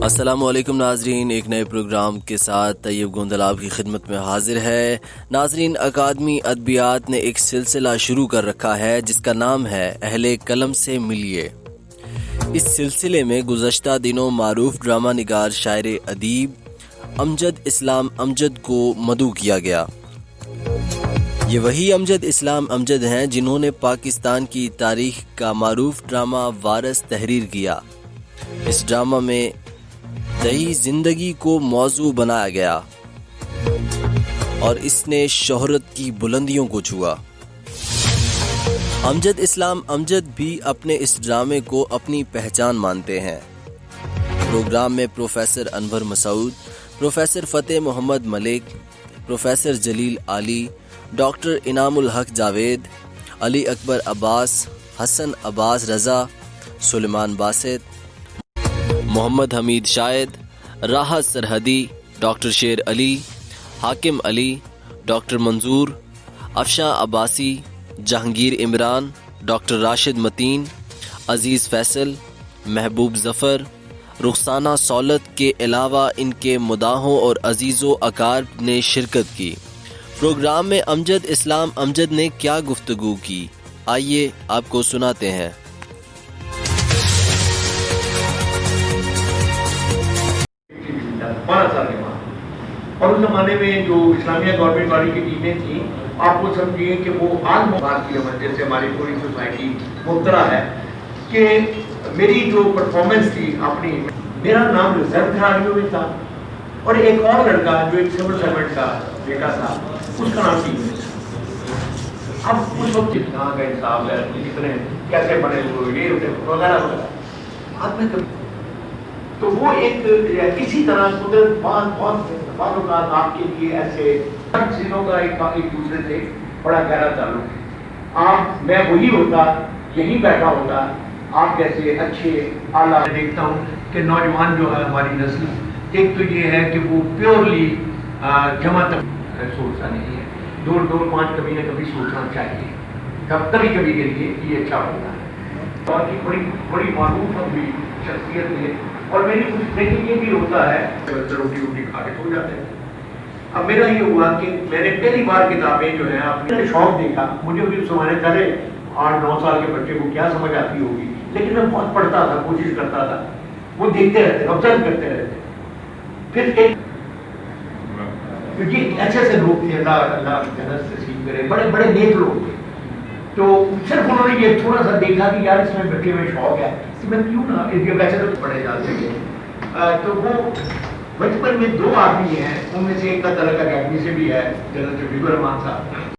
السلام علیکم ناظرین، ایک نئے پروگرام کے ساتھ طیب گوندل آپ کی خدمت میں حاضر ہے۔ ناظرین، اکادمی ادبیات نے ایک سلسلہ شروع کر رکھا ہے جس کا نام ہے اہل قلم سے ملیے۔ اس سلسلے میں گزشتہ دنوں معروف ڈرامہ نگار شاعر ادیب امجد اسلام امجد کو مدعو کیا گیا۔ یہ وہی امجد اسلام امجد ہیں جنہوں نے پاکستان کی تاریخ کا معروف ڈرامہ وارث تحریر کیا۔ اس ڈرامہ میں دیہی زندگی کو موضوع بنایا گیا اور اس نے شہرت کی بلندیوں کو چھوا۔ امجد اسلام امجد بھی اپنے اس ڈرامے کو اپنی پہچان مانتے ہیں۔ پروگرام میں پروفیسر انور مسعود، پروفیسر فتح محمد ملک، پروفیسر جلیل علی، ڈاکٹر انعام الحق جاوید، علی اکبر عباس، حسن عباس رضا، سلیمان باسط، محمد حمید شاہد، راحت سرحدی، ڈاکٹر شیر علی، حاکم علی، ڈاکٹر منظور، افشاں عباسی، جہانگیر عمران، ڈاکٹر راشد متین، عزیز فیصل، محبوب ظفر، رخسانہ سولت کے علاوہ ان کے مداحوں اور عزیز و اقارب نے شرکت کی۔ پروگرام میں امجد اسلام امجد نے کیا گفتگو کی، آئیے آپ کو سناتے ہیں۔ 12 سال کے بعد، اور اس زمانے میں جو اسلامیہ گورنمنٹ والی کی ٹیمیں تھیں، آپ کو سمجھیے کہ وہ آج بات کی وجہ سے ہماری پوری سوسائٹی مبتلا ہے کہ میری جو پرفارمنس تھی اپنی، میرا نام ریزرو کھلاڑیوں میں تھا اور ایک اور لڑکا جو ایک سول سرونٹ کا بیٹا تھا، اس کا نام ٹیم میں تھا۔ اب اس وقت کہاں کا انصاف ہے، کتنے کیسے بنے ہوئے یہ وغیرہ وغیرہ، آپ میں تو وہ ایک اسی طرح قدرت بعض اوقات آپ کے لیے ایسے چیزوں کا ایک دوسرے سے بڑا گہرا تعلق ہے۔ آپ میں وہی ہوتا، یہیں بیٹھا ہوتا، آپ جیسے اچھے اعلیٰ دیکھتا ہوں کہ نوجوان جو ہے ہماری نسل، ایک تو یہ ہے کہ وہ پیورلی جمع تک سوچتا نہیں ہے، 2-5 کبھی نہ کبھی سوچنا چاہیے، کبھی کبھی کے لیے یہ اچھا ہوتا ہے۔ اور بڑی معروف ہوئی شخصیت ہے، اور میری کچھ لیکن یہ بھی ہوتا ہے روٹی کھا کے سو جاتے ہیں۔ اب میرا یہ ہوا کہ میں نے پہلی بار کتابیں جو ہیں اپنے شوق دیکھا، مجھے بھی اس زمانے پہلے 8-9 سال کے بچے کو کیا سمجھ آتی ہوگی، لیکن میں بہت پڑھتا تھا، کوشش کرتا تھا، وہ دیکھتے رہتے، آبزرو کرتے رہتے۔ پھر ایک کیونکہ ایسے ایسے لوگ تھے، اللہ جنت سے نصیب کرے، بڑے بڑے نیک لوگ تھے، تو صرف انہوں نے یہ تھوڑا سا دیکھا کہ یار اس میں بچے میں شوق ہے کہ میں کیوں نہ ویسے تو پڑھے جاتے ہیں۔ تو وہ بچپن میں 2 آدمی ہیں، ان میں سے ایک کا تعلق اکیڈمی سے بھی ہے، جنرل شفیق الرحمان صاحب۔